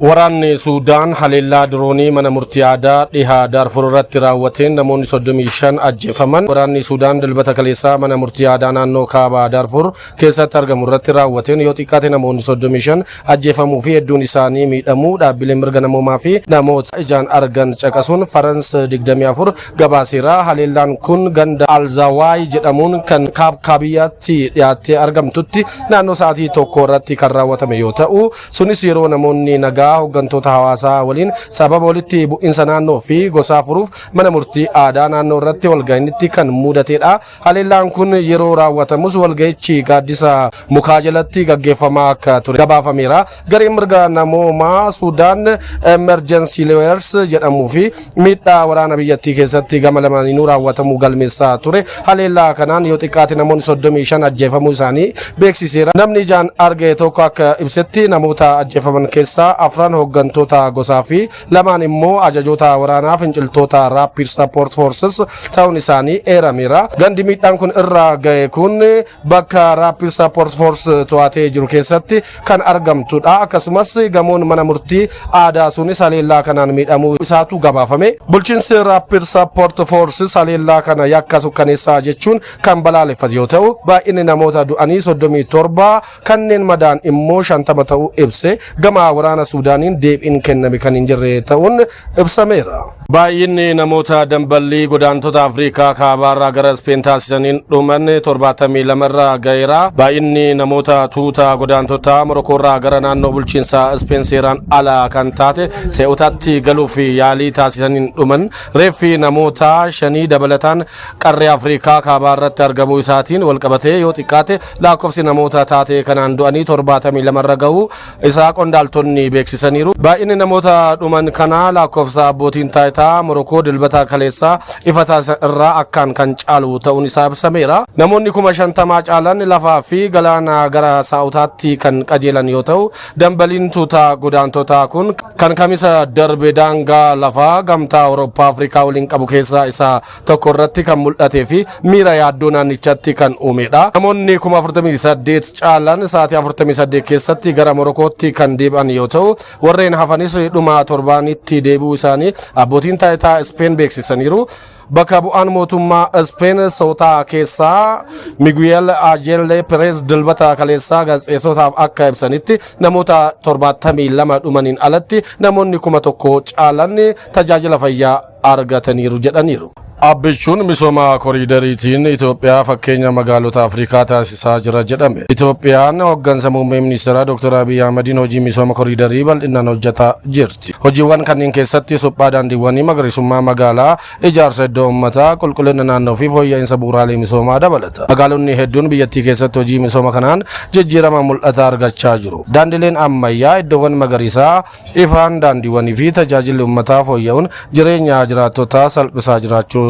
Waraanni Suudaan haleellaa diroonii mana murtii aadaa dhihaa Daarfur irratti raawwateen namoonni 35 ajjeefaman. Waraanni Suudaan dilbata kaleessaa mana murtii aadaa naannoo kaabaa Daarfur keessatti argamu irratti raawwateen yoo xiqqaate namoonni 35 ajjeefamuu fi hedduun isaanii miidhamuu dhaabbileen mirga namoomaa fi namoota ijaan argan caqasuun Farans 24 gabaaseera. Haleellaan kun ganda Alzawaay jedhamuun kan kaabiyyaatti dhiyaattee argamtutti naannoo sa'aatii tokko irratti kan raawwatame yoo ta'u, sunis yeroo namoonni nagaa hooggantoota hawaasaa waliin sababa walitti bu'insa naannoo fi gosaa furuuf mana murtii aadaa naannoo irratti walga'iinsi kan mudatedha. Haleellaan kun yeroo raawwatamus walga'ichi gaaddisa mukaa jalatti gaggeeffamaa akka ture gabaafameera. Gareen mirga namoomaa Suudaan Emergency Lawyers jedhamuu fi miidhaa waraana biyyattii keessatti gama lamaaniinuu raawwatamuu galmeessaa ture. Haleellaa kanaan yoo xiqqaate namoonni 35 ajjeefamuu isaanii beeksiseera. Namni ijaan arge tokko akka ibsetti namoota ajjeefaman keessaa afran hooggantoota gosaa fi lamaan immoo ajajoota waraanaa finciltoota Rapid Support Forces ta'uun isaanii eerameera. Gandi miidhaan kun irra ga'e kun bakka Rapid Support Force to'atee jiru keessatti kan argamtudha. Akkasumas gamoon mana murtii aadaa sunis haleellaa kanaan miidhamuu isaatu gabaafame. Bulchiinsi Rapid Support Forces haleellaa kana yakka sukkaneessaa jechuun kan balaaleffate yoo ta'u, baay'inni namoota du'anii 37 kanneen madaan immoo 50 ta'uu ibse. Gama waraana Suudaaniin deebiin kenname kan hin jirre ta'uun ibsameera. Baay'inni namoota damballii godaantota Afrikaa kaabaarraa gara Speen taasisaniin dhuman 72 irra ga'eera. Baay'inni namoota tuuta godaantota Morokkoorraa gara naannoo bulchiinsa Speen seeraan ala kan taate Se'otaatti galuuf yaalii taasisaniin dhuman reeffi namoota 5 dabalataan qarree Afrikaa kaabaarratti argamuu isaatiin walqabatee yoo xiqqaate lakkoofsi namoota taate kanaan du'anii 72 irra ga'uu isaa qondaaltonni beeksisaniiru. Baay'inni namoota dhuman kana lakkoofsa abbootiin taayitaa Morokkoo dilbata kaleessaa ifa taasisan irraa akkaan kan caalu ta'uun isaa ibsameera. Namoonni 50 caalan lafaa fi galaana gara Saa'utaatti kan qajeelan yoo ta'u, dambaliin tuuta godaantota kun kan kamisa darbe daangaa lafaa gamtaa Awurooppaa Afrikaa waliin qabu keessaa isa tokko irratti kan mul'atee fi miira yaaddoo naannichatti kan uumedha. Namoonni 48 caalan sa'aatii 48 keessatti gara Morokkootti kan deebi'an yoo ta'u, warreen hafanis dhuma torbaanitti deebi'uu isaanii abbootiin taayitaa Speen beeksisaniiru. Bakka bu'aan mootummaa Speen Soota keessaa Miguel Angel Perez dilbata kaleessaa gaazexeessotaaf akka ibsanitti namoota 72 dhumaniin alatti namoonni 1,000 caalan tajaajila fayyaa argataniiru jedhaniiru. Abbichuun misooma koriidariitiin Itoophiyaa fakkeenya magaalota Afrikaa taasisaa jira jedhame. Itoophiyaan hooggansa muummee ministeeraa Dr. Abiy Ahmediin hojii misooma koriidarii bal'inaan hojjetaa jirti. Hojiiwwan kanneen keessatti suphaa daandiiwwanii, magariisummaa magaalaa, ijaarsa iddoo uummataa, qulqullina naannoo fi fooyya'insa bu'uuraalee misoomaa dabalata. Magaalonni hedduun biyyattii keessatti hojii misooma kanaan jijjiirama mul'ataa argachaa jiru. Daandileen ammayyaa, iddoowwan magariisaa, ifaan daandiiwwanii fi tajaajilli uummataa fooyya'uun jireenya jiraattotaa salphisaa jiraachuu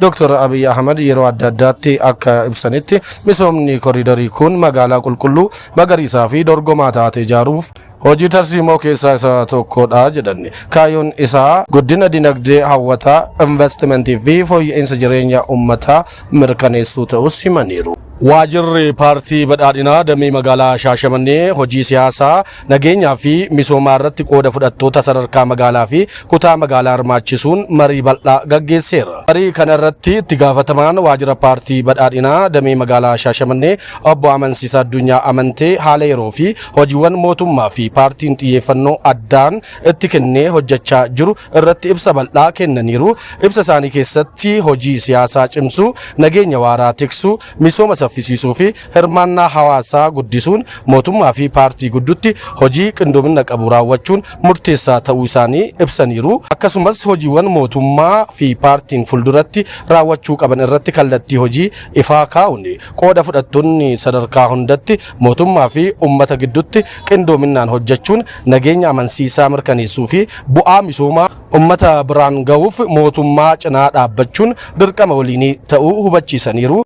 Dr. Abiy Ahmed yeroo adda addaatti akka ibsanitti misoomni koriidarii kun magaalaa qulqulluu, magariisaa fi dorgomaa taate ijaaruuf hojii tarsiimoo keessaa isa tokkodha jedhanne. Kaayyoon isaa guddina dinagdee hawwataa, investimentii fi fooyya'insa jireenya uummataa mirkaneessuu ta'us himaniiru. Waajirri paartii badhaadhinaa damee magaalaa Shaashamannee hojii siyaasaa, nageenyaa fi misoomaa irratti qooda fudhattoota sadarkaa magaalaa fi kutaa magaalaa hirmaachisuun marii bal'aa gaggeesseera. Marii kana irratti itti gaafatamaan waajjira paartii badhaadhinaa damee magaalaa Shaashamannee obbo Amansiisaa Addunyaa amantee haala yeroo fi hojiiwwan mootummaa fi paartiin xiyyeeffannoo addaan itti kennee hojjechaa jiru irratti ibsa bal'aa kennaniiru. Ibsa isaanii keessatti hojii siyaasaa cimsuu, nageenya waaraa tiksuu, misooma saffisiisuu fi hirmaannaa hawaasaa guddisuun mootummaa fi paartii gidduutti hojii qindoomina qabu raawwachuun murteessaa ta'uu isaanii ibsaniiru. Akkasumas hojiiwwan mootummaa fi paartiin fuulduratti raawwachuu qaban irratti kallattii hojii ifaa kaa'uun qooda fudhattoonni sadarkaa hundatti mootummaa fi uummata gidduutti qindoominaan hojjechuun nageenya amansiisaa mirkaneessuu fi bu'aa misoomaa uummata biraan ga'uuf mootummaa cinaa dhaabbachuun dirqama waliinii ta'uu hubachiisaniiru.